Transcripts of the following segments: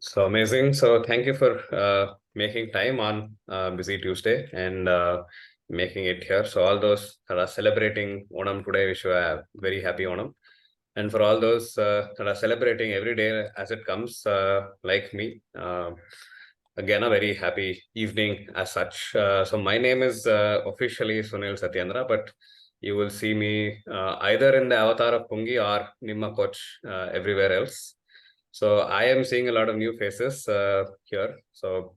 So amazing. So thank you for making time on busy Tuesday and making it here. So all those that are celebrating Onam today, wish you a very happy Onam. And for all those that are celebrating every day as it comes, like me, again, a very happy evening as such. So my name is officially Sunil Satyendra, but you will see me either in the avatar of Pungi or Nimma Coach everywhere else. So I am seeing a lot of new faces here. So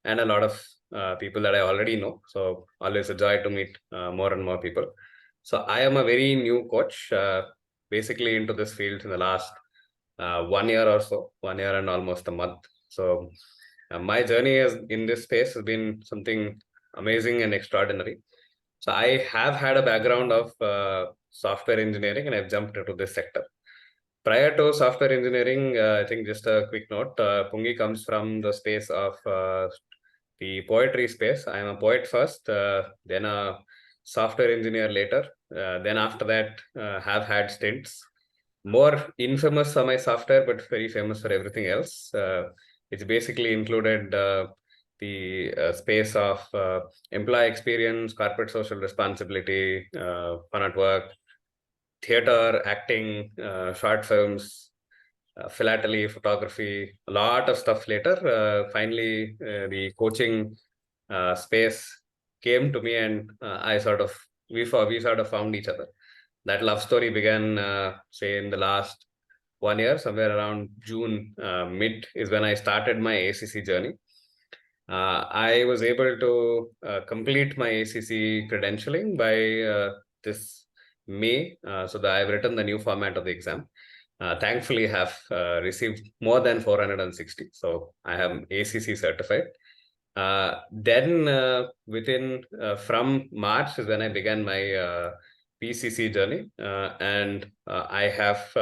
and a lot of people that I already know. So always a joy to meet more and more people. So I am a very new coach, basically into this field in the last 1 year or so, 1 year and almost a month. So my journey has in this space has been something amazing and extraordinary. So I have had a background of software engineering and I've jumped into this sector. Prior to software engineering, I think just a quick note, Pungi comes from the space of the poetry space. I'm a poet first, then a software engineer later. Then after that, have had stints. More infamous for my software, but very famous for everything else. It's basically included the space of employee experience, corporate social responsibility, fun at work, theater, acting, short films, philately, photography, a lot of stuff later. Finally, the coaching space came to me, and we sort of found each other. That love story began, say, in the last 1 year, somewhere around June mid is when I started my ACC journey. I was able to complete my ACC credentialing by this May. So that I've written the new format of the exam. Thankfully, have received more than 460. So I am ACC certified. Then within from March is when I began my PCC journey, and I have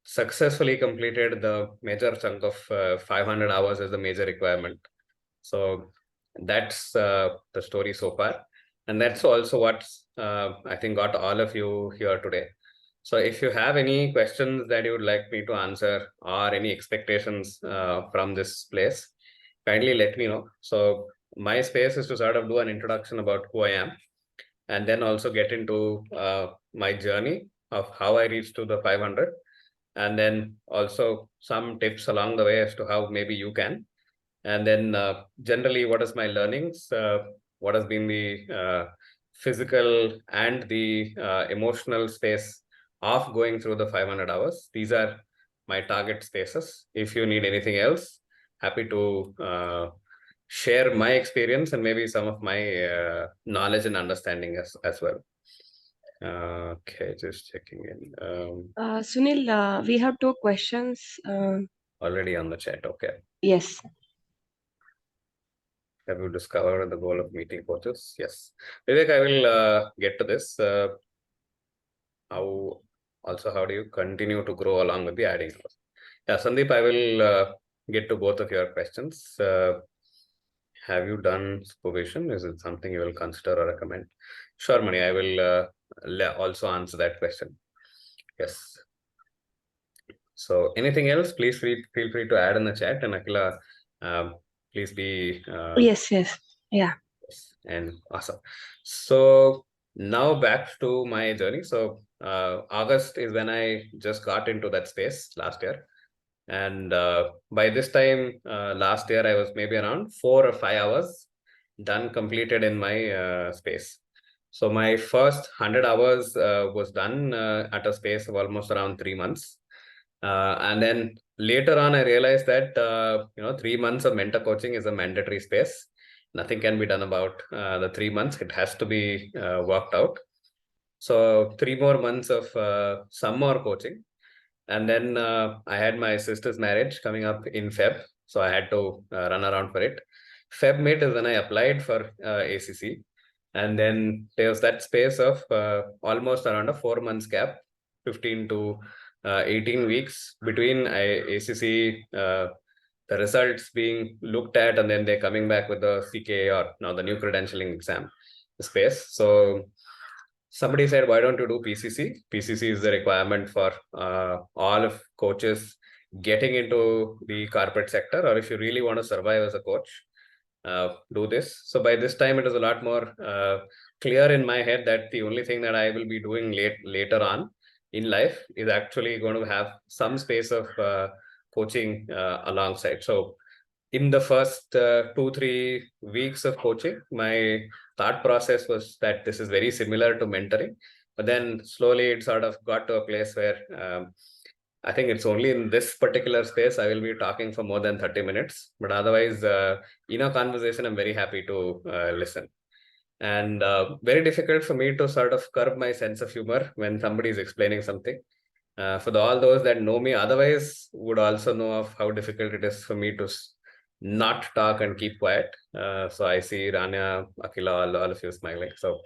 successfully completed the major chunk of 500 hours as the major requirement. So that's the story so far. And that's also what I think got all of you here today. So if you have any questions that you would like me to answer or any expectations from this place, kindly let me know. So my space is to sort of do an introduction about who I am and then also get into my journey of how I reached to the 500 and then also some tips along the way as to how maybe you can. And then generally, what is my learnings? What has been the physical and the emotional space of going through the 500 hours? These are my target spaces. If you need anything else, happy to share my experience and maybe some of my knowledge and understanding as well. Okay, just checking in. Sunil, we have two questions. Already on the chat. Okay. Yes. Have you discovered the goal of meeting coaches? Yes. Vivek, I will get to this. How do you continue to grow along with the adding? Yeah, Sandeep, I will get to both of your questions. Have you done supervision? Is it something you will consider or recommend? Sure, Mani, I will also answer that question. Yes. So anything else, please feel free to add in the chat. And Akila, please be Yes. Yeah. and awesome. So now back to my journey. So August is when I just got into that space last year. And by this time last year, I was maybe around 4 or 5 hours done completed in my space. So my first 100 hours was done at a space of almost around 3 months. And then later on, I realized that 3 months of mentor coaching is a mandatory space. Nothing can be done about the 3 months. It has to be worked out. So 3 more months of some more coaching. And then I had my sister's marriage coming up in Feb. So I had to run around for it. Feb mid is when I applied for ACC. And then there was that space of almost around a 4 months gap, 15 to 18 weeks between ACC, the results being looked at, and then they're coming back with the CKA or now the new credentialing exam space. So somebody said, why don't you do PCC? PCC is the requirement for all of coaches getting into the corporate sector, or if you really want to survive as a coach, do this. So by this time, it is a lot more clear in my head that the only thing that I will be doing later on in life is actually going to have some space of coaching alongside. So in the first 2-3 weeks of coaching, my thought process was that this is very similar to mentoring. But then slowly it sort of got to a place where I think it's only in this particular space I will be talking for more than 30 minutes. But otherwise, in a conversation, I'm very happy to listen. And very difficult for me to sort of curb my sense of humor when somebody is explaining something. For all those that know me otherwise would also know of how difficult it is for me to not talk and keep quiet. So I see Rania, Akila, all of you smiling. So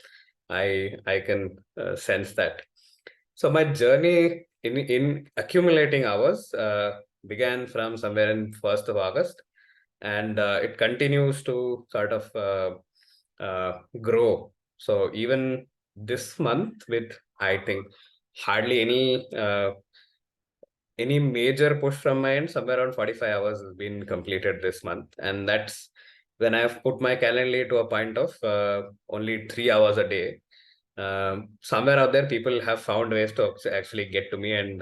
I can sense that. So my journey in accumulating hours began from somewhere in 1st of August, and it continues to sort of grow. So even this month, with I think hardly any major push from my end, somewhere around 45 hours has been completed this month, and that's when I've put my calendar to a point of only 3 hours a day. Somewhere out there, people have found ways to actually get to me and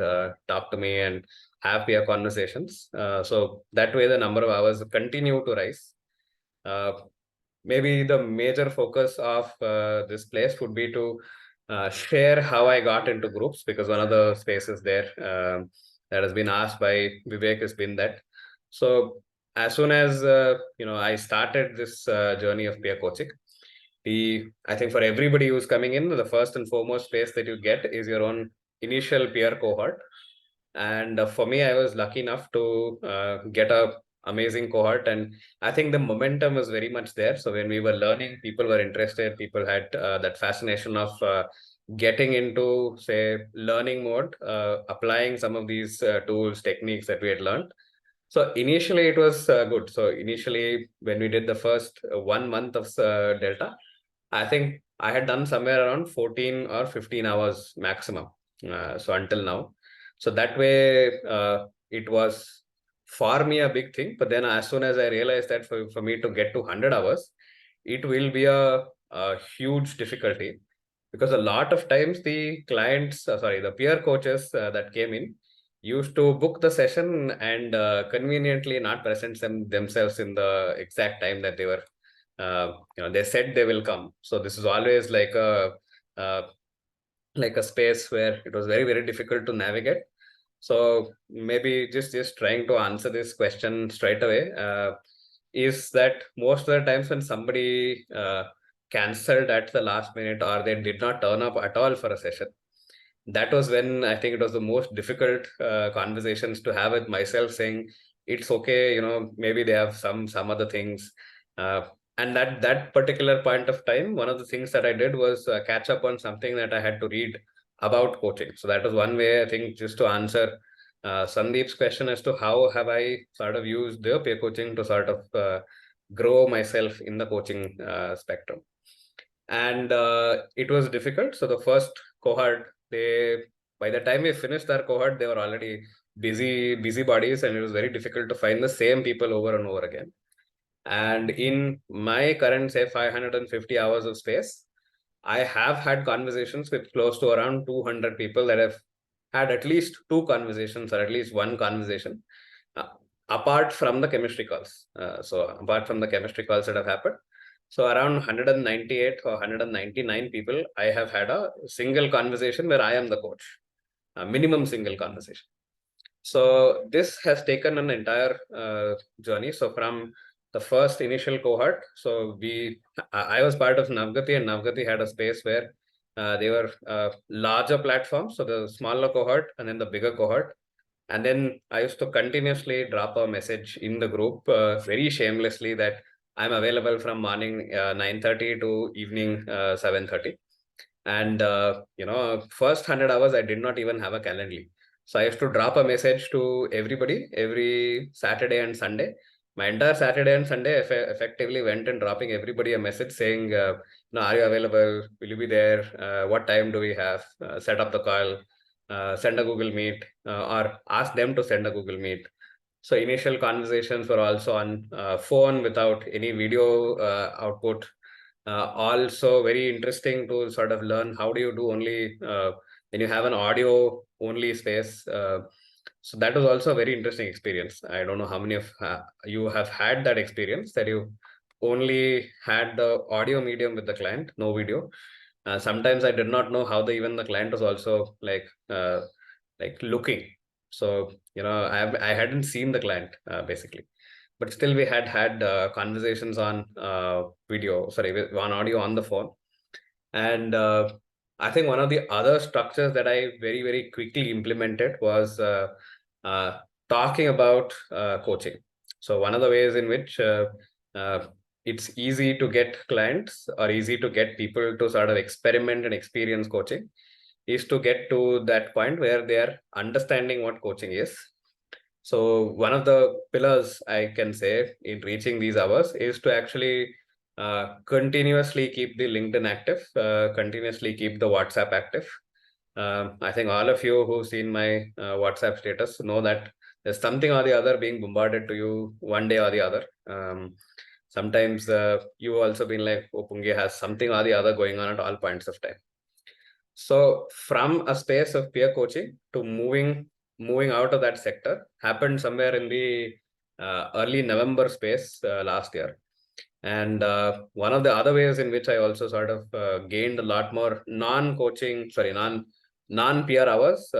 talk to me and have peer conversations. So that way, the number of hours continue to rise. Uh, Maybe the major focus of this place would be to share how I got into groups, because one of the spaces there that has been asked by Vivek has been that. So as soon as I started this journey of peer coaching, I think for everybody who's coming in, the first and foremost space that you get is your own initial peer cohort. And for me, I was lucky enough to get a amazing cohort, and I think the momentum was very much there. So when we were learning, people were interested, people had that fascination of getting into, say, learning mode, applying some of these tools, techniques that we had learned. So initially it was good. So initially when we did the first 1 month of Delta, I think I had done somewhere around 14 or 15 hours maximum. So until now. So that way it was for me a big thing. But then as soon as I realized that for me to get to 100 hours, it will be a huge difficulty, because a lot of times the clients, the peer coaches that came in used to book the session and conveniently not present themselves in the exact time that they were they said they will come. So this is always uh, like a space where it was very, very difficult to navigate. So maybe just trying to answer this question straight away, is that most of the times when somebody cancelled at the last minute, or they did not turn up at all for a session, that was when I think it was the most difficult conversations to have with myself, saying it's okay, maybe they have some other things. And that particular point of time, one of the things that I did was catch up on something that I had to read about coaching. So that was one way, I think, just to answer Sandeep's question as to how have I sort of used the peer coaching to sort of grow myself in the coaching spectrum. And it was difficult. So the first cohort, by the time we finished our cohort, they were already busy bodies, and it was very difficult to find the same people over and over again. And in my current, say, 550 hours of space, I have had conversations with close to around 200 people that have had at least two conversations or at least one conversation, uh, apart from the chemistry calls. So apart from the chemistry calls that have happened, so around 198 or 199 people, I have had a single conversation where I am the coach, a minimum single conversation. So this has taken an entire journey. So from the first initial cohort, so I was part of Navgati, and Navgati had a space where they were larger platforms. So the smaller cohort and then the bigger cohort. And then I used to continuously drop a message in the group very shamelessly that I'm available from morning 9:30 to evening 7:30. And first 100 hours I did not even have a calendar. So I used to drop a message to everybody every Saturday and Sunday. My entire Saturday and Sunday effectively went and dropping everybody a message saying, are you available? Will you be there? What time do we have? Set up the call. send a Google Meet, or ask them to send a Google Meet. So initial conversations were also on phone without any video output. Also very interesting to sort of learn how do you do only when you have an audio only space. So that was also a very interesting experience. I don't know how many of you have had that experience, that you only had the audio medium with the client, no video. Sometimes I did not know how even the client was also like looking. So I hadn't seen the client basically, but still we had conversations on on audio on the phone. And I think one of the other structures that I very, very quickly implemented was uh, talking about coaching. So one of the ways in which uh, it's easy to get clients or easy to get people to sort of experiment and experience coaching is to get to that point where they are understanding what coaching is. So one of the pillars I can say in reaching these hours is to actually continuously keep the LinkedIn active, continuously keep the WhatsApp active. I think all of you who've seen my WhatsApp status know that there's something or the other being bombarded to you one day or the other. Sometimes you also been like, oh, Pungi has something or the other going on at all points of time. So from a space of peer coaching to moving out of that sector happened somewhere in the early November space last year. And one of the other ways in which I also sort of gained a lot more non-peer hours,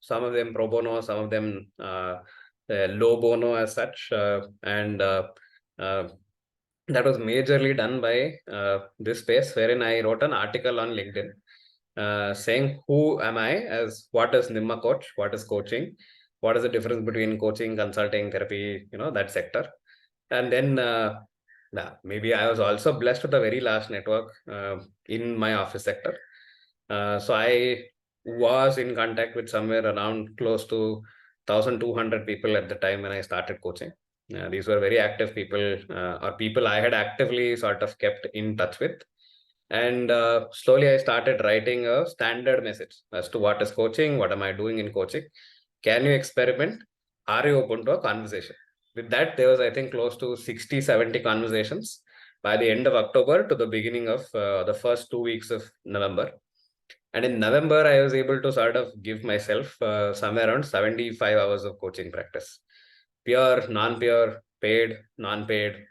some of them pro bono, some of them low bono as such. And that was majorly done by this space, wherein I wrote an article on LinkedIn saying who am I, as what is Nimma Coach, what is coaching, what is the difference between coaching, consulting, therapy, that sector. And then maybe I was also blessed with a very large network in my office sector. So I was in contact with somewhere around close to 1,200 people at the time when I started coaching. These were very active people, or people I had actively sort of kept in touch with. And slowly I started writing a standard message as to what is coaching, what am I doing in coaching, can you experiment, are you open to a conversation. With that, there was, I think, close to 60, 70 conversations by the end of October to the beginning of the first 2 weeks of November. And in November, I was able to sort of give myself somewhere around 75 hours of coaching practice. Pure, non-pure, paid, non-paid.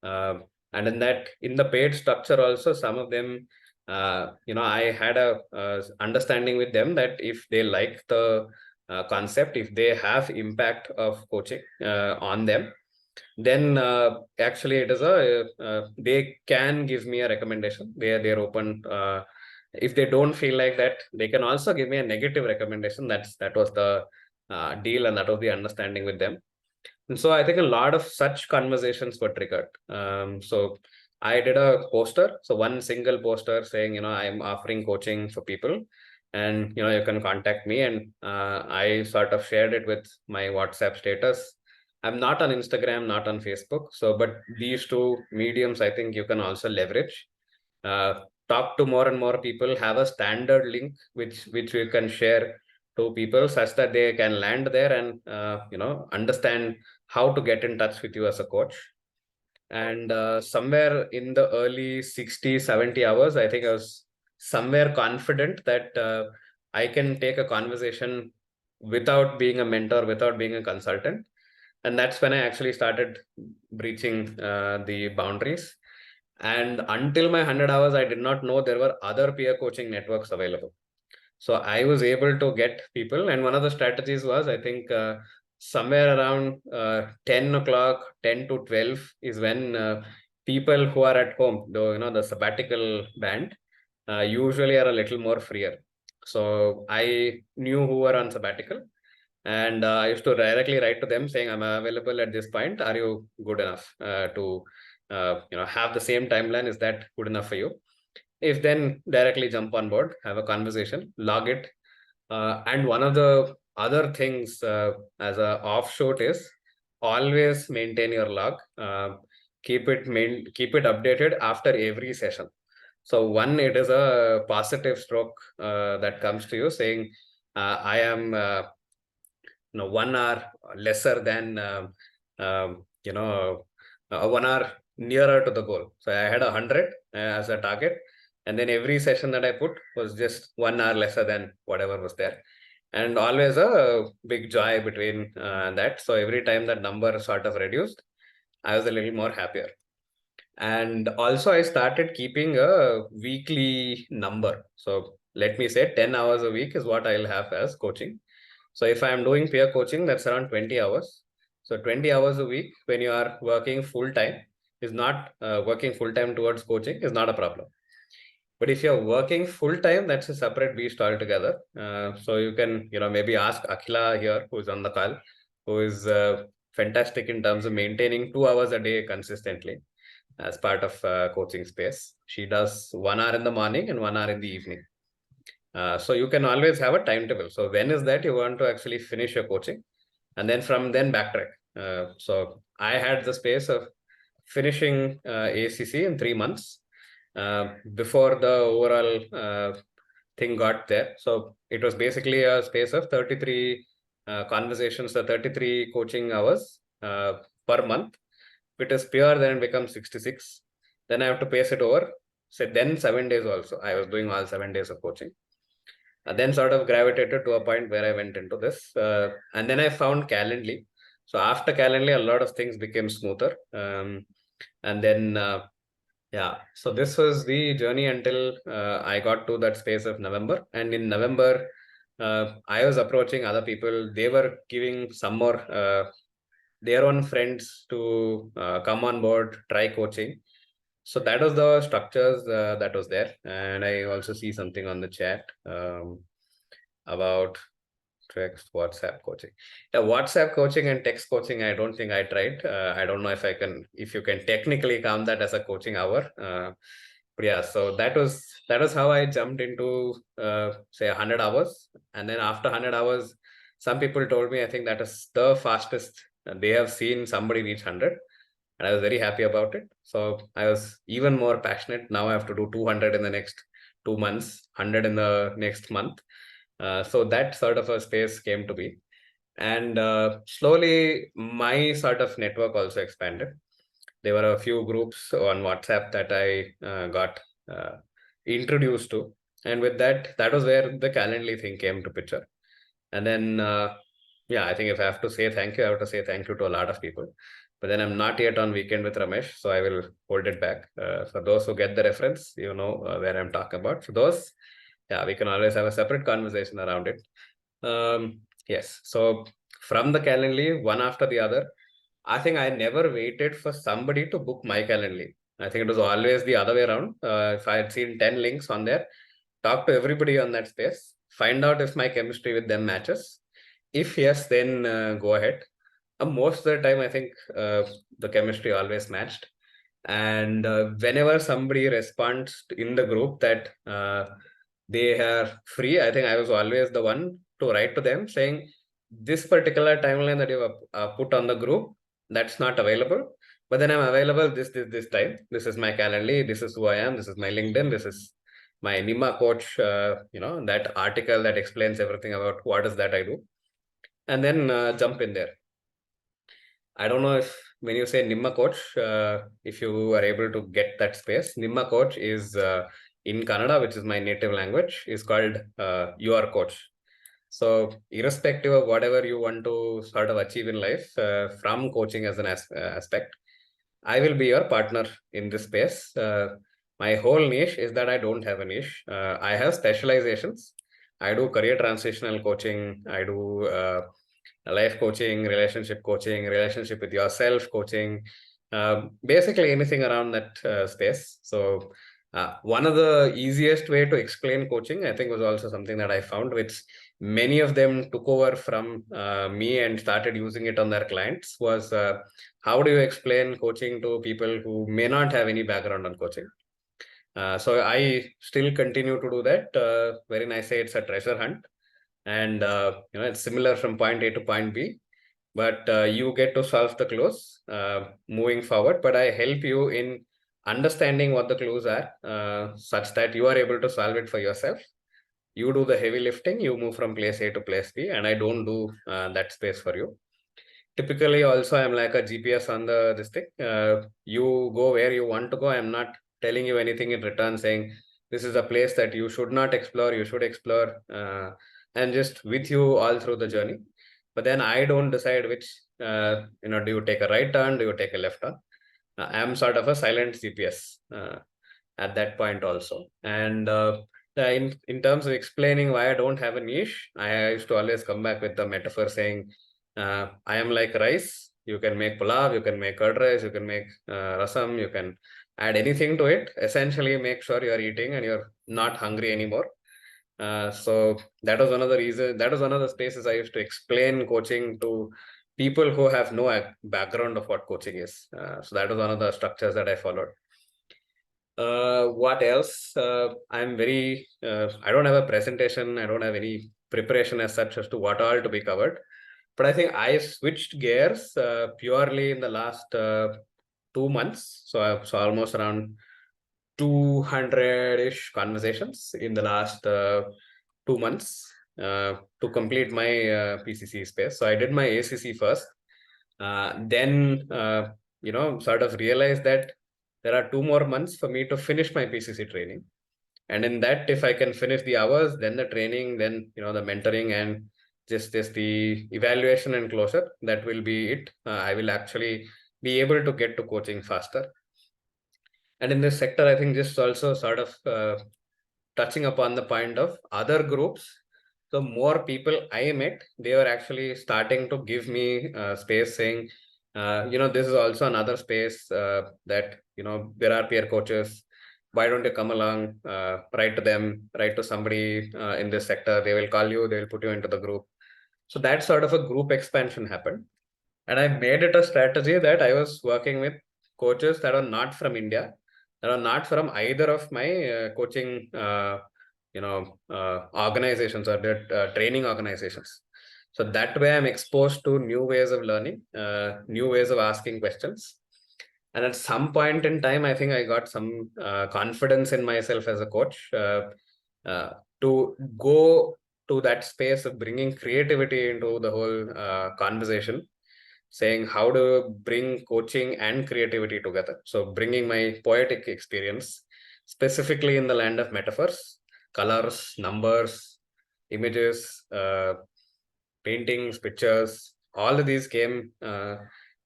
And in the paid structure also, some of them, I had a understanding with them that if they like the concept, if they have impact of coaching on them, then actually it is they can give me a recommendation. They're open. If they don't feel like that, they can also give me a negative recommendation. That was the deal, and that was the understanding with them. And so I think a lot of such conversations were triggered. So I did a poster, so one single poster saying, I'm offering coaching for people, and you can contact me. And I sort of shared it with my WhatsApp status. I'm not on Instagram, not on Facebook. So, but these two mediums, I think you can also leverage. Talk to more and more people. Have a standard link which you can share to people such that they can land there and understand how to get in touch with you as a coach. And somewhere in the early 60, 70 hours, I think I was somewhere confident that I can take a conversation without being a mentor, without being a consultant. And that's when I actually started breaching the boundaries. And until my 100 hours, I did not know there were other peer coaching networks available. So I was able to get people. And one of the strategies was, I think, somewhere around 10 o'clock, 10 to 12 is when people who are at home, though, the sabbatical band, usually are a little more freer. So I knew who were on sabbatical. And I used to directly write to them saying, I'm available at this point. Are you good enough to have the same timeline? Is that good enough for you? If then directly jump on board, have a conversation, log it. And one of the other things as a offshoot is always maintain your log. Keep it updated after every session. So one, it is a positive stroke that comes to you saying, I am 1 hour lesser than 1 hour nearer to the goal. So I had 100 as a target, and then every session that I put was just 1 hour lesser than whatever was there, and always a big joy between that. So every time that number sort of reduced, I was a little more happier. And also I started keeping a weekly number. So let me say 10 hours a week is what I'll have as coaching. So if I'm doing peer coaching, that's around 20 hours. So 20 hours a week when you are working full time is not working full time towards coaching is not a problem. But if you're working full time, that's a separate beast altogether. So you can, maybe ask Akhila here, who's on the call, who is fantastic in terms of maintaining 2 hours a day consistently as part of coaching space. She does 1 hour in the morning and 1 hour in the evening. So you can always have a timetable. So when is that you want to actually finish your coaching, and then from then backtrack. So I had the space of finishing ACC in 3 months before the overall thing got there. So it was basically a space of 33 conversations, the 33 coaching hours per month. If it is pure, then it becomes 66. Then I have to pace it over. So then 7 days also. I was doing all 7 days of coaching. Then sort of gravitated to a point where I went into this. And then I found Calendly. So after Calendly, a lot of things became smoother. And then, yeah, so this was the journey until I got to that space of November. And in November, I was approaching other people. They were giving some more their own friends to come on board, try coaching. So that was the structures that was there. And I also see something on the chat about text WhatsApp coaching. The WhatsApp coaching and text coaching, I don't think I tried. I don't know if you can technically count that as a coaching hour. But yeah, so that was how I jumped into say 100 hours. And then after 100 hours, some people told me I think that is the fastest they have seen somebody reach 100. And I was very happy about it. So I was even more passionate. Now I have to do 200 in the next 2 months, 100 in the next month. So that sort of a space came to be. And slowly my sort of network also expanded. There were a few groups on WhatsApp that I got introduced to. And with that was where the Calendly thing came to picture. And then, yeah, I think if I have to say thank you, I have to say thank you to a lot of people. But then I'm not yet on Weekend with Ramesh, so I will hold it back. For those who get the reference, you know where I'm talking about. For those, yeah, we can always have a separate conversation around it. Yes, so from the Calendly, one after the other, I think I never waited for somebody to book my Calendly. I think it was always the other way around. If I had seen 10 links on there, talk to everybody on that space, find out if my chemistry with them matches. If yes, then go ahead. Most of the time, I think the chemistry always matched. And whenever somebody responds in the group that they are free, I think I was always the one to write to them saying, this particular timeline that you have put on the group, that's not available. But then I'm available this time. This is my Calendly. This is who I am. This is my LinkedIn. This is my Nima coach, that article that explains everything about what is that I do. And then jump in there. I don't know if when you say Nimma Coach, if you are able to get that space, Nimma Coach is in Kannada, which is my native language, is called your coach. So irrespective of whatever you want to sort of achieve in life from coaching as an aspect, I will be your partner in this space. My whole niche is that I don't have a niche. I have specializations. I do career transitional coaching. I do life coaching, relationship with yourself coaching, basically anything around that space. So one of the easiest way to explain coaching, I think, was also something that I found, which many of them took over from me and started using it on their clients, was how do you explain coaching to people who may not have any background on coaching? So I still continue to do that. Wherein I say it's a treasure hunt, and it's similar from point A to point B, but you get to solve the clues moving forward. But I help you in understanding what the clues are, such that you are able to solve it for yourself. you do the heavy lifting, you move from place A to place B, and I don't do that space for you. Typically, also, I'm like a GPS on this thing. You go where you want to go. I'm not telling you anything in return saying this is a place that you should not explore, you should explore, and just with you all through the journey. But then I don't decide which, do you take a right turn, do you take a left turn? I'm sort of a silent GPS at that point also. And in terms of explaining why I don't have a niche, I used to always come back with the metaphor saying, I am like rice. You can make pulav, you can make curd rice, you can make rasam, you can add anything to it. Essentially, make sure you're eating and you're not hungry anymore. So that was one of the reasons, that was one of the spaces I used to explain coaching to people who have no background of what coaching is. So that was one of the structures that I followed. What else? I'm very, I don't have a presentation. I don't have any preparation as such as to what all to be covered. But I think I switched gears purely in the last 2 months. So almost around 200-ish conversations in the last 2 months to complete my PCC space. So I did my ACC first. Then, sort of realized that there are 2 more months for me to finish my PCC training. And in that, if I can finish the hours, then the training, then, the mentoring and just the evaluation and closure, that will be it. I will actually be able to get to coaching faster. And in this sector, I think just also sort of touching upon the point of other groups. So more people I met, they were actually starting to give me space saying, this is also another space that, there are peer coaches. Why don't you come along, write to them, write to somebody in this sector. They will call you, they will put you into the group. So that sort of a group expansion happened. And I made it a strategy that I was working with coaches that are not from India, that are not from either of my coaching, organizations or training organizations. So that way I'm exposed to new ways of learning, new ways of asking questions. And at some point in time, I think I got some confidence in myself as a coach to go to that space of bringing creativity into the whole conversation, saying how to bring coaching and creativity together. So bringing my poetic experience, specifically in the land of metaphors, colors, numbers, images, paintings, pictures, all of these came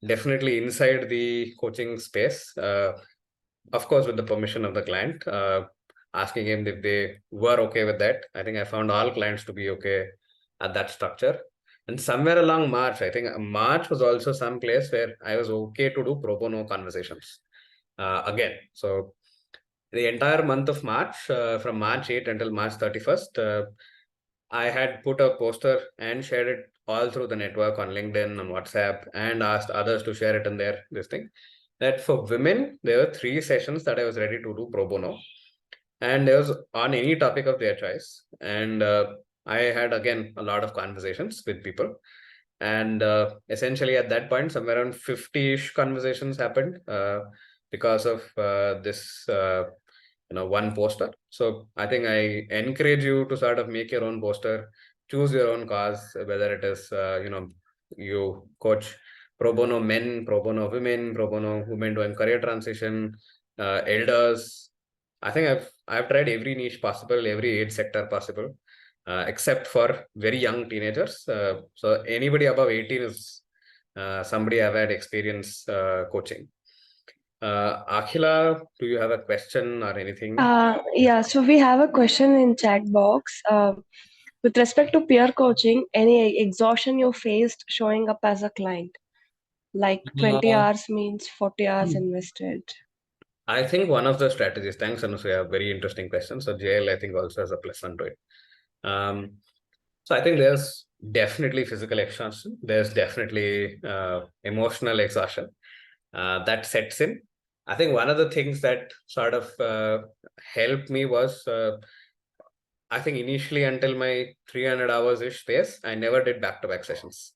definitely inside the coaching space. Of course, with the permission of the client, asking him if they were okay with that. I think I found all clients to be okay at that structure. And somewhere along March, I think March was also some place where I was okay to do pro bono conversations again. So the entire month of March, from March 8 until March 31st, I had put a poster and shared it all through the network on LinkedIn, on WhatsApp, and asked others to share it in their this thing. That for women, there were 3 sessions that I was ready to do pro bono, and there was on any topic of their choice. And I had again a lot of conversations with people, and essentially at that point, somewhere around 50-ish conversations happened because of this. One poster. So I think I encourage you to sort of make your own poster, choose your own cause, whether it is you coach pro bono men, pro bono women, pro bono women doing career transition, elders. I think I've tried every niche possible, every age sector possible, except for very young teenagers. So anybody above 18 is somebody I've had experience coaching. Akhila, do you have a question or anything? Yeah, so we have a question in chat box. With respect to peer coaching, any exhaustion you faced showing up as a client? Like 20 hours means 40 hours invested. I think one of the strategies, thanks Anusuya, very interesting question. So JL, I think also has a plus on to it. So I think there's definitely physical exhaustion. There's definitely emotional exhaustion that sets in. I think one of the things that sort of helped me was, I think initially until my 300 hours-ish space, I never did back-to-back sessions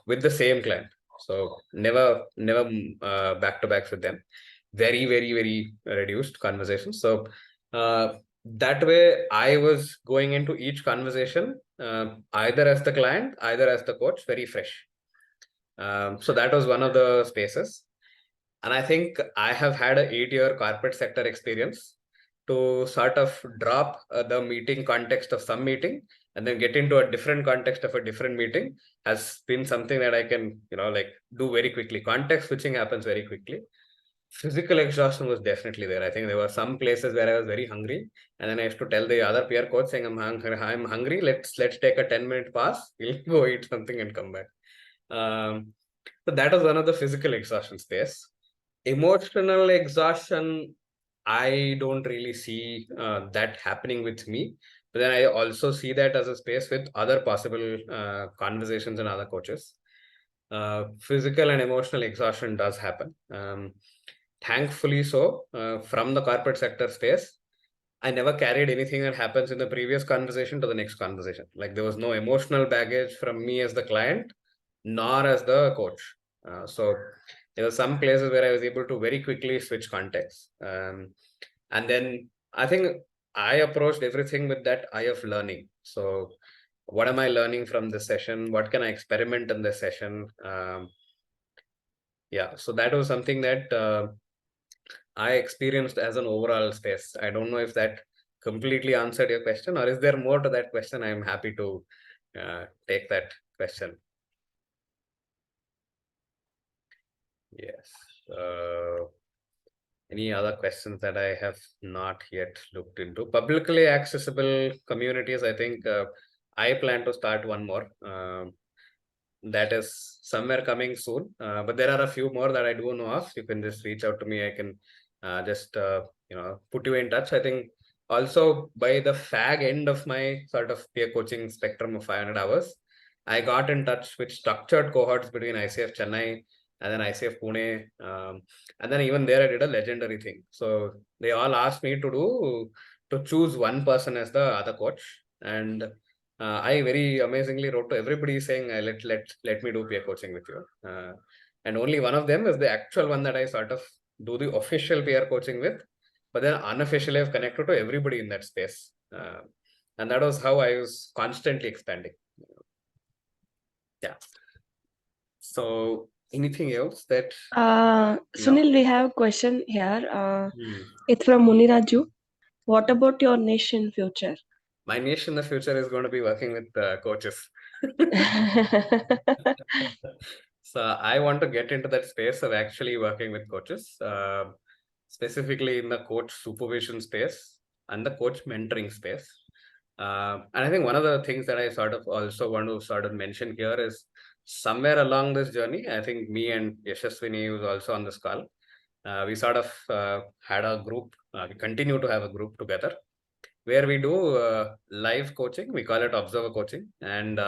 with the same client. So never back-to-backs with them. Very, very, very reduced conversations. So that way I was going into each conversation either as the client, either as the coach, very fresh. So that was one of the spaces. And I think I have had an 8-year corporate sector experience to sort of drop the meeting context of some meeting and then get into a different context of a different meeting has been something that I can, like do very quickly. Context switching happens very quickly. Physical exhaustion was definitely there. I think there were some places where I was very hungry, and then I used to tell the other peer coach saying, I'm hungry. Let's take a 10-minute pass. We'll go eat something and come back." So that was one of the physical exhaustion space. Emotional exhaustion, I don't really see that happening with me. But then I also see that as a space with other possible conversations and other coaches. Physical and emotional exhaustion does happen. Thankfully, so from the corporate sector space, I never carried anything that happens in the previous conversation to the next conversation. Like there was no emotional baggage from me as the client, nor as the coach. So there were some places where I was able to very quickly switch context. And then I think I approached everything with that eye of learning. So what am I learning from this session? What can I experiment in this session? Yeah, so that was something that I experienced as an overall space. I don't know if that completely answered your question, or is there more to that question? I'm happy to take that question. Yes. Any other questions that I have not yet looked into? Publicly accessible communities, I think I plan to start one more. That is somewhere coming soon. But there are a few more that I do know of. You can just reach out to me. I can just put you in touch. I think also by the fag end of my sort of peer coaching spectrum of 500 hours, I got in touch with structured cohorts between ICF Chennai and then ICF Pune. And then even there I did a legendary thing. So they all asked me to choose one person as the other coach. And I very amazingly wrote to everybody saying, let me do peer coaching with you. And only one of them is the actual one that I sort of do the official peer coaching with, but then unofficially I've connected to everybody in that space. And that was how I was constantly expanding. Yeah. So anything else that? No. Sunil, we have a question here. Hmm. It's from Muniraju. What about your niche in future? My niche in the future is going to be working with coaches. So I want to get into that space of actually working with coaches, specifically in the coach supervision space and the coach mentoring space. And I think one of the things that I sort of also want to sort of mention here is somewhere along this journey, I think me and Yashaswini, who's also on this call, we sort of had a group, we continue to have a group together where we do live coaching. We call it observer coaching, and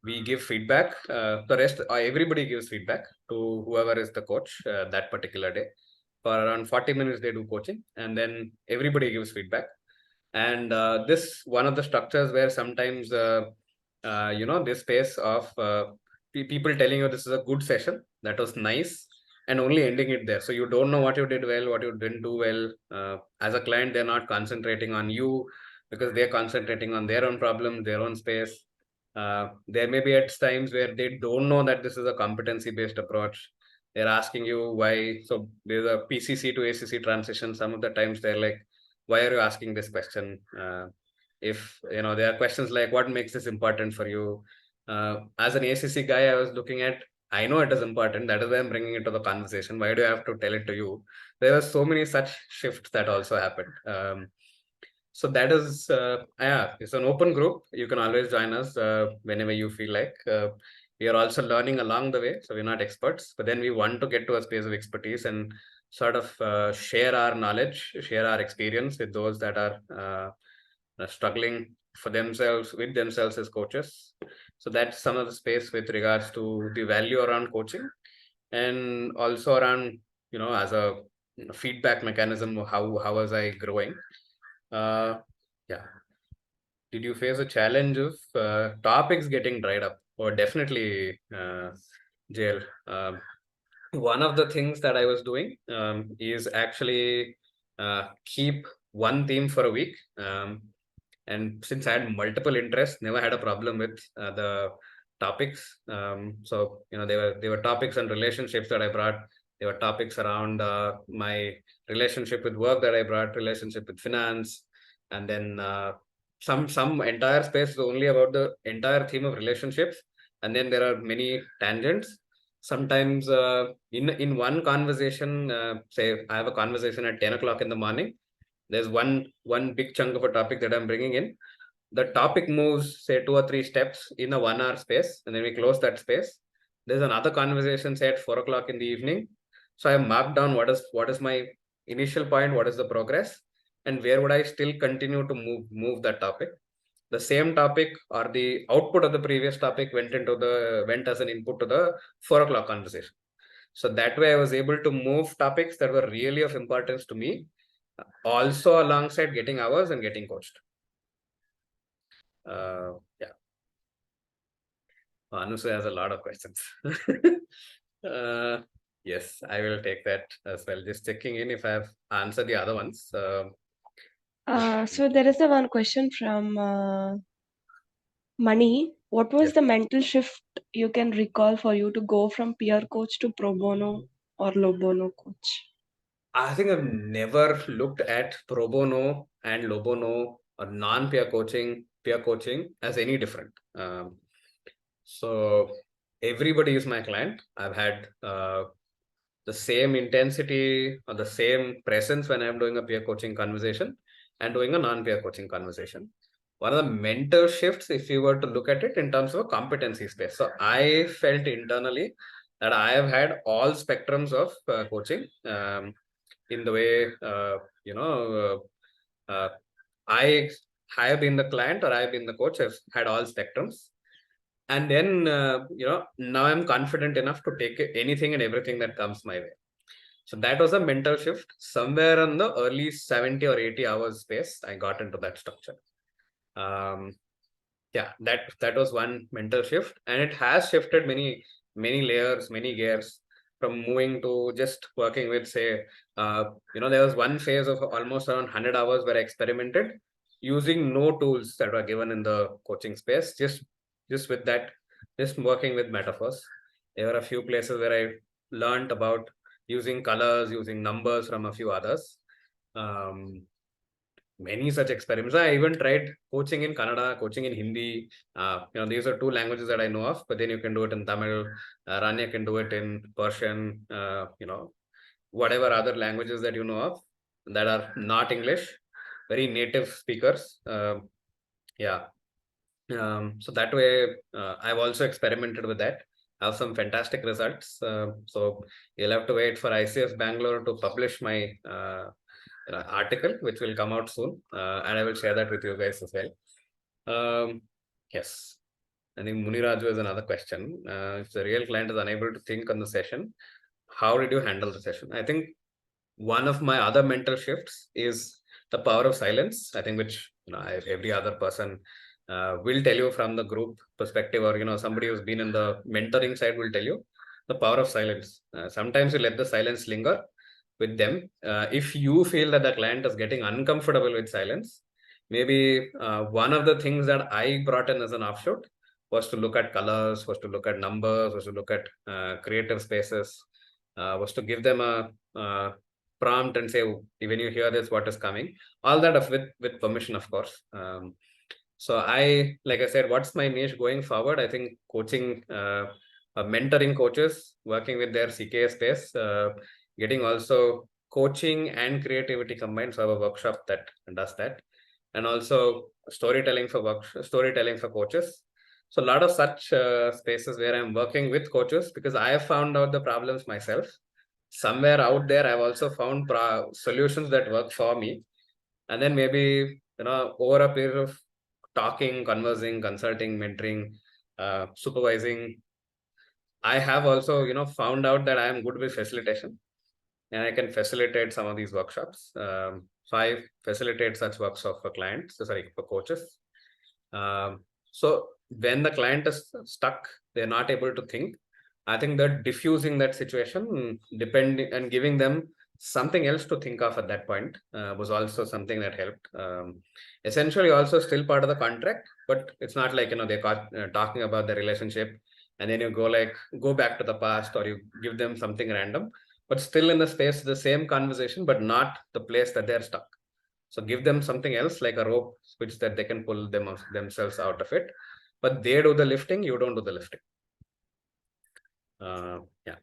we give feedback. The rest, everybody gives feedback to whoever is the coach that particular day. For around 40 minutes, they do coaching, and then everybody gives feedback. And this one of the structures where sometimes this space of people telling you this is a good session, that was nice, and only ending it there. So you don't know what you did well, what you didn't do well. As a client, they're not concentrating on you because they're concentrating on their own problems, their own space. There may be at times where they don't know that this is a competency based approach. They're asking you why. So there's a PCC to ACC transition. Some of the times they're like, why are you asking this question? If there are questions like, what makes this important for you? As an ACC guy, I was looking at, I know it is important, that is why I'm bringing it to the conversation. Why do I have to tell it to you? There were so many such shifts that also happened. So that is it's an open group. You can always join us whenever you feel like. We are also learning along the way, so we're not experts, but then we want to get to a space of expertise and sort of share our knowledge, share our experience with those that are struggling for themselves, with themselves as coaches. So that's some of the space with regards to the value around coaching, and also around as a feedback mechanism. How was I growing? Yeah. Did you face a challenge of topics getting dried up? Or definitely, Jail. One of the things that I was doing is actually keep one theme for a week. And since I had multiple interests, never had a problem with the topics. So they were topics and relationships that I brought. There were topics around my relationship with work that I brought, relationship with finance, and then some entire space is only about the entire theme of relationships, and then there are many tangents. Sometimes in one conversation, say I have a conversation at 10 o'clock in the morning. There's one big chunk of a topic that I'm bringing in. The topic moves, say, 2 or 3 steps in a 1 hour space, and then we close that space. There's another conversation, say, at 4 o'clock in the evening. So I marked down what is my initial point, what is the progress, and where would I still continue to move that topic. The same topic or the output of the previous topic went as an input to the 4 o'clock conversation. So that way I was able to move topics that were really of importance to me, also alongside getting hours and getting coached. Yeah. Anusu has a lot of questions. Yes, I will take that as well. Just checking in if I have answered the other ones. So there is a one question from Mani. What was Yes. the mental shift you can recall for you to go from peer coach to pro bono or low bono coach? I think I've never looked at pro bono and low bono or non-peer peer coaching as any different. So everybody is my client. I've had the same intensity or the same presence when I'm doing a peer coaching conversation and doing a non-peer coaching conversation. One of the mental shifts, if you were to look at it in terms of a competency space. So I felt internally that I have had all spectrums of coaching, in the way, I have been the client or I have been the coach. I've had all spectrums. And then, now I'm confident enough to take anything and everything that comes my way. So that was a mental shift. Somewhere in the early 70 or 80 hours space, I got into that structure. Yeah, that was one mental shift, and it has shifted many layers, many gears, from moving to just working with, say, there was one phase of almost around 100 hours where I experimented using no tools that were given in the coaching space, just with that, just working with metaphors. There were a few places where I learned about using colors, using numbers from a few others. Many such experiments. I even tried coaching in Kannada, coaching in Hindi. These are two languages that I know of, but then you can do it in Tamil. Rania can do it in Persian, whatever other languages that you know of that are not English, very native speakers. Yeah. So that way, I've also experimented with that. I have some fantastic results. So you'll have to wait for ICF Bangalore to publish my article, which will come out soon, and I will share that with you guys as well. Yes, I think Muniraju has another question. If the real client is unable to think on the session, how did you handle the session? I think one of my other mental shifts is the power of silence. I think which every other person will tell you from the group perspective, or somebody who's been in the mentoring side will tell you the power of silence. Sometimes you let the silence linger with them. If you feel that the client is getting uncomfortable with silence, maybe one of the things that I brought in as an offshoot was to look at colors, was to look at numbers, was to look at creative spaces, was to give them a prompt and say, when you hear this, what is coming? All that with permission, of course. So like I said, what's my niche going forward? I think coaching, mentoring coaches, working with their CKA space, getting also coaching and creativity combined. So I have a workshop that does that, and also storytelling for coaches. So a lot of such spaces where I'm working with coaches, because I have found out the problems myself. Somewhere out there, I've also found solutions that work for me, and then maybe over a period of talking, conversing, consulting, mentoring, supervising, I have also found out that I am good with facilitation, and I can facilitate some of these workshops. So I facilitate such workshops for clients, for coaches. So when the client is stuck, they're not able to think. I think that diffusing that situation, depending and giving them something else to think of at that point was also something that helped. Essentially, also still part of the contract, but it's not like, they're talking about the relationship and then you go back to the past, or you give them something random, but still in the space, the same conversation, but not the place that they're stuck. So give them something else, like a rope which that they can pull themselves out of it, but they do the lifting, you don't do the lifting. Yeah.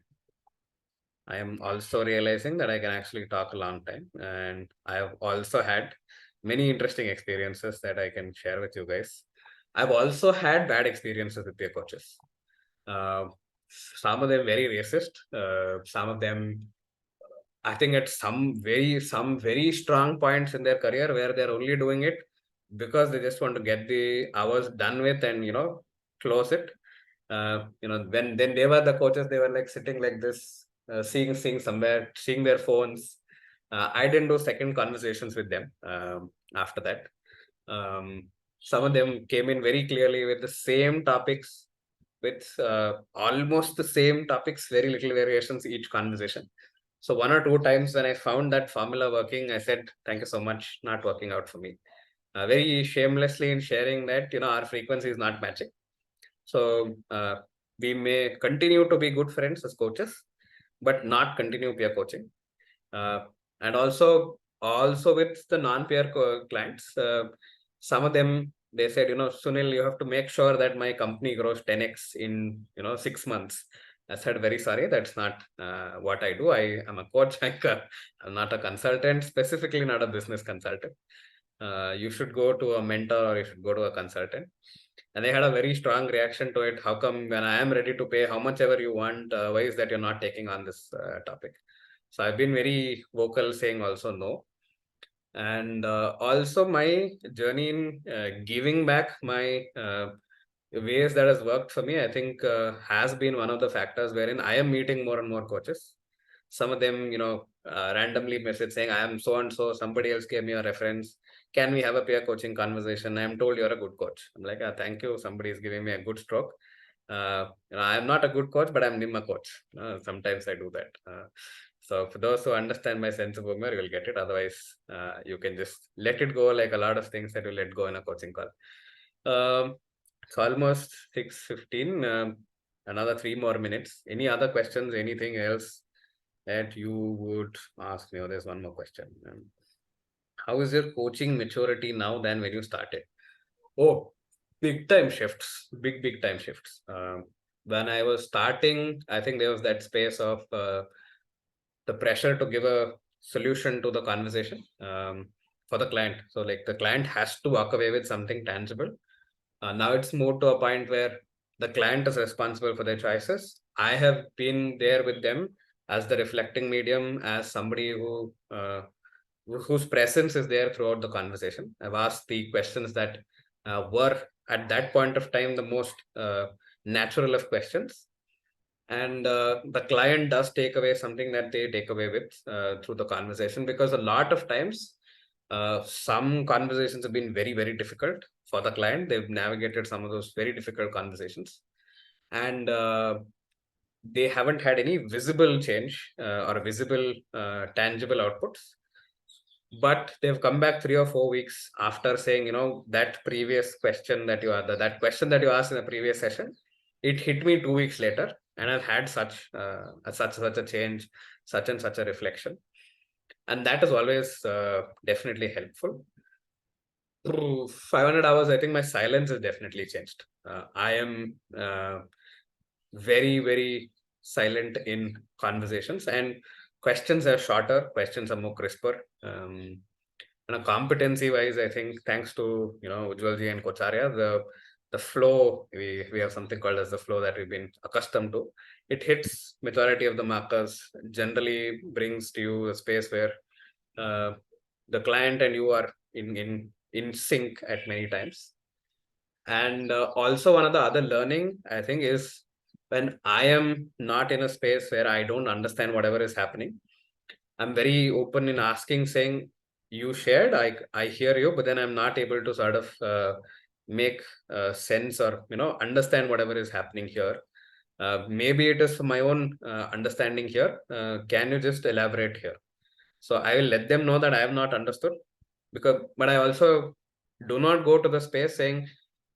I am also realizing that I can actually talk a long time, and I have also had many interesting experiences that I can share with you guys. I've also had bad experiences with peer coaches. Uh, some of them very racist. Some of them, I think, at some very strong points in their career where they're only doing it because they just want to get the hours done with and close it. When then they were the coaches, they were like sitting like this, seeing somewhere, seeing their phones. I didn't do second conversations with them after that. Um, some of them came in very clearly with the same topics, with almost the same topics, very little variations each conversation. So one or two times when I found that formula working, I said, "Thank you so much, not working out for me." Very shamelessly in sharing that our frequency is not matching. So we may continue to be good friends as coaches, but not continue peer coaching. And also with the non-peer clients, some of them, they said, Sunil, you have to make sure that my company grows 10x in 6 months. I said, very sorry, that's not what I do. I am a coach. I'm not a consultant, specifically not a business consultant. You should go to a mentor, or you should go to a consultant. And they had a very strong reaction to it. How come when I am ready to pay how much ever you want, why is that you're not taking on this topic? So I've been very vocal saying also no. And also my journey in giving back my ways that has worked for me, I think has been one of the factors wherein I am meeting more and more coaches. Some of them, randomly message saying, I am so and so, somebody else gave me a reference. Can we have a peer coaching conversation? I am told you're a good coach. I'm like, thank you. Somebody is giving me a good stroke. I'm not a good coach, but I'm NimmaCoach. Sometimes I do that. So for those who understand my sense of humor, you will get it. Otherwise, you can just let it go, like a lot of things that you let go in a coaching call. It's almost 6:15. Another 3 more minutes. Any other questions? Anything else that you would ask me? Oh, there's one more question. How is your coaching maturity now than when you started? Oh, big time shifts. Big time shifts. When I was starting, I think there was that space of the pressure to give a solution to the conversation for the client. So like the client has to walk away with something tangible. Now it's moved to a point where the client is responsible for their choices. I have been there with them as the reflecting medium, as somebody whose presence is there throughout the conversation. I've asked the questions that were at that point of time the most natural of questions, and the client does take away something that they take away with through the conversation, because a lot of times some conversations have been very difficult for the client. They've navigated some of those very difficult conversations, and they haven't had any visible change or visible tangible outputs, but they've come back 3 or 4 weeks after saying, that previous question that you had, that question that you asked in the previous session, it hit me 2 weeks later, and I've had such a change, such and such a reflection, and that is always definitely helpful. Through 500 hours, I think my silence has definitely changed. I am very silent in conversations, and questions are shorter, questions are more crisper. And a competency wise, I think thanks to Ujjwalji and Kocharya, the flow, we have something called as the flow that we've been accustomed to. It hits majority of the markers, generally brings to you a space where the client and you are in sync at many times. And also one of the other learning, I think, is when I am not in a space where I don't understand whatever is happening, I'm very open in asking, saying, you shared, I hear you, but then I'm not able to sort of make sense or understand whatever is happening here. Maybe it is for my own understanding here. Can you just elaborate here? So I will let them know that I have not understood, but I also do not go to the space saying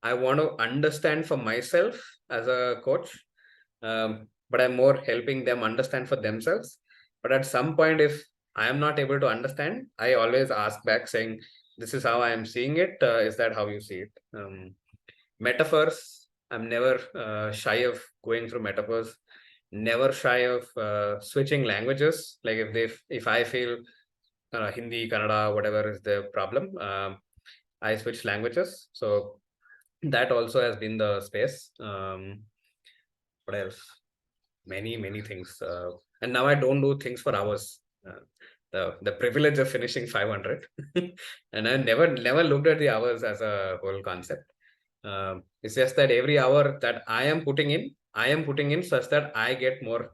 I want to understand for myself as a coach, but I'm more helping them understand for themselves. But at some point, if I am not able to understand, I always ask back saying, "This is how I am seeing it. Is that how you see it?" Metaphors, I'm never shy of going through metaphors. Never shy of switching languages. Like if I feel Hindi, Kannada, whatever is the problem, I switch languages. So that also has been the space. What else? Many things. And now I don't do things for hours. The privilege of finishing 500, and I never looked at the hours as a whole concept. It's just that every hour that I am putting in such that I get more,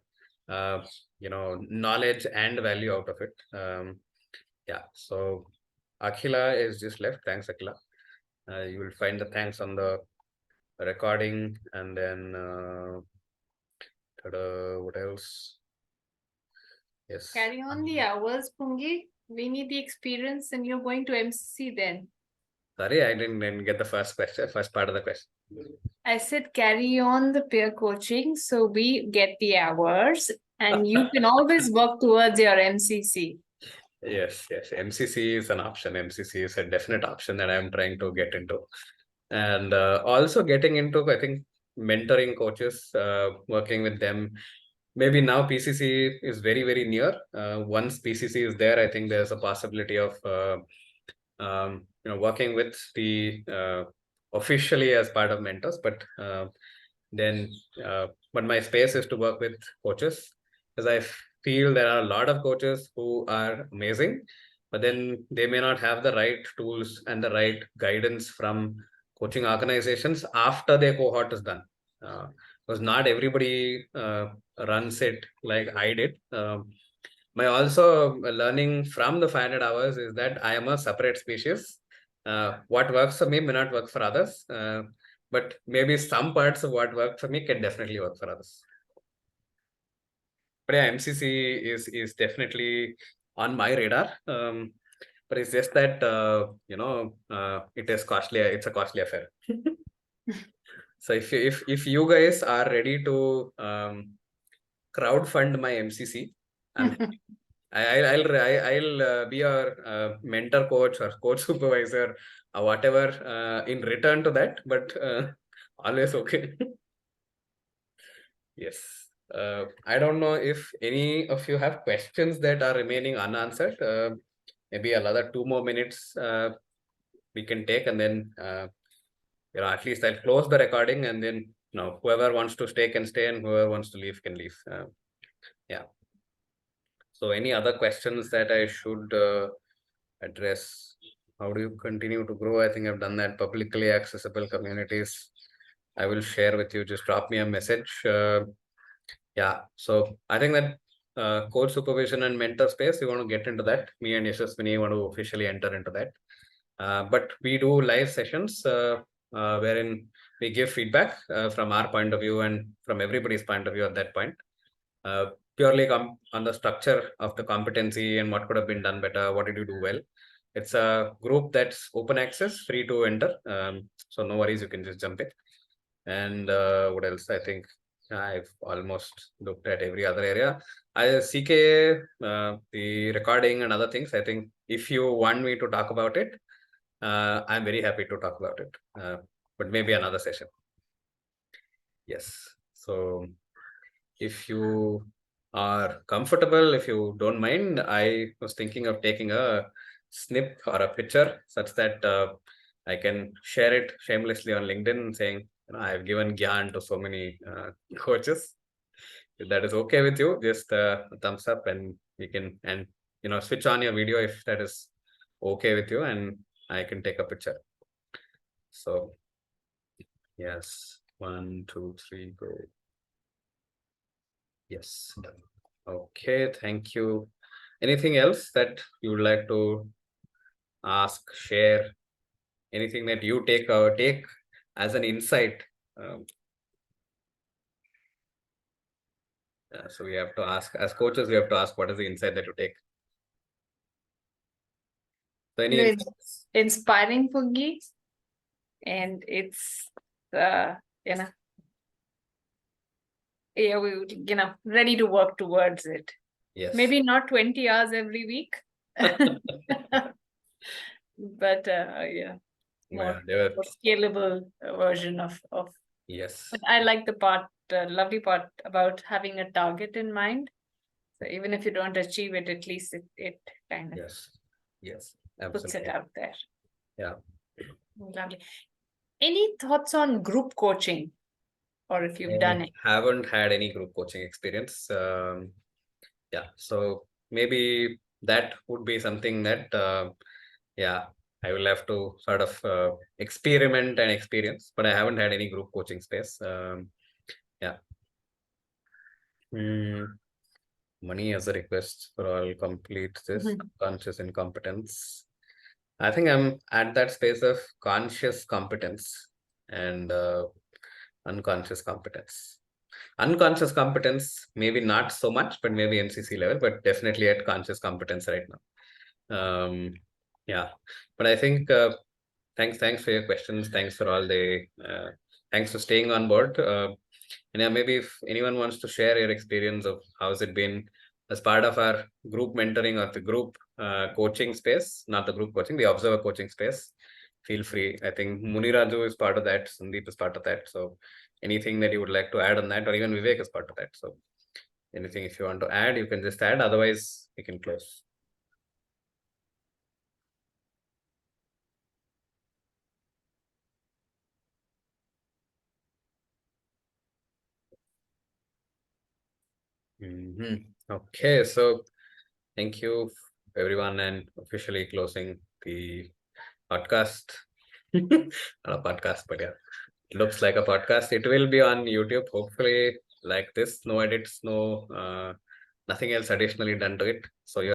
knowledge and value out of it. Yeah. So Akhila is just left. Thanks, Akhila. You will find the thanks on the recording, and then what else? Yes. Carry on the hours, Pungi. We need the experience, and you're going to MCC then. Sorry, I didn't get the first part of the question. I said carry on the peer coaching so we get the hours and you can always work towards your MCC. Yes. MCC is an option. MCC is a definite option that I'm trying to get into. And also getting into, I think, mentoring coaches, working with them. Maybe now PCC is very, very near. Once PCC is there, I think there's a possibility of working with the officially as part of mentors, but then but my space is to work with coaches, because I feel there are a lot of coaches who are amazing, but then they may not have the right tools and the right guidance from coaching organizations after their cohort is done, because not everybody runs it like I did. My also learning from the 500 hours is that I am a separate species. What works for me may not work for others, but maybe some parts of what worked for me can definitely work for others. But yeah, MCC is definitely on my radar. But it's just that it is costly. It's a costly affair. So if you guys are ready to crowd fund my MCC, I'm I'll be your mentor coach or coach supervisor or whatever in return to that, but always okay. Yes. I don't know if any of you have questions that are remaining unanswered. Maybe another 2 more minutes we can take, and then at least I'll close the recording, and then whoever wants to stay can stay, and whoever wants to leave can leave. Yeah. So any other questions that I should address? How do you continue to grow? I think I've done that. Publicly accessible communities, I will share with you. Just drop me a message. Yeah. So I think that coach supervision and mentor space, we want to get into that. Me and Yashaswini want to officially enter into that. But we do live sessions wherein we give feedback from our point of view and from everybody's point of view at that point. Purely on the structure of the competency and what could have been done better, what did you do well. It's a group that's open access, free to enter. So no worries, you can just jump in. And what else? I think I've almost looked at every other area. CK, the recording and other things, I think if you want me to talk about it, I'm very happy to talk about it. But maybe another session. Yes. So if you are comfortable, if you don't mind, I was thinking of taking a snip or a picture such that I can share it shamelessly on LinkedIn saying, I have given Gyan to so many coaches. If that is okay with you, just a thumbs up, and we can, and switch on your video if that is okay with you, and I can take a picture. So yes, 1, 2, 3, go. Yes, done. Okay, thank you. Anything else that you would like to ask, share? Anything that you take as an insight? So we have to ask, as coaches, we have to ask, what is the insight that you take? So any It's inspiring for geeks, and it's you know, yeah, ready to work towards it. yes. Maybe not 20 hours every week, but yeah, Yeah, more, they were, more scalable version of. yes. But I like the part, lovely part about having a target in mind. So even if you don't achieve it, at least it kind of Yes. Yes. puts it Absolutely. out there. Yeah. Lovely. Any thoughts on group coaching, or if you've done it? Haven't had any group coaching experience. Yeah, so maybe that would be something that yeah, I will have to sort of experiment and experience, but I haven't had any group coaching space. Yeah. Money as a request for all complete this conscious incompetence. I think I'm at that space of conscious competence and unconscious competence. Unconscious competence, maybe not so much, but maybe NCC level, but definitely at conscious competence right now. Yeah, but I think thanks for your questions. Thanks for all the thanks for staying on board. And yeah, maybe if anyone wants to share your experience of how's it been as part of our group mentoring or the group coaching space, not the group coaching, the observer coaching space, feel free. I think Muniraju is part of that, Sandeep is part of that. So anything that you would like to add on that, or even Vivek is part of that. So anything if you want to add, you can just add. Otherwise, we can close. Okay, so thank you everyone, and officially closing the podcast. Not a podcast, but yeah, it looks like a podcast. It will be on YouTube, hopefully like this, no edits, no nothing else additionally done to it. So you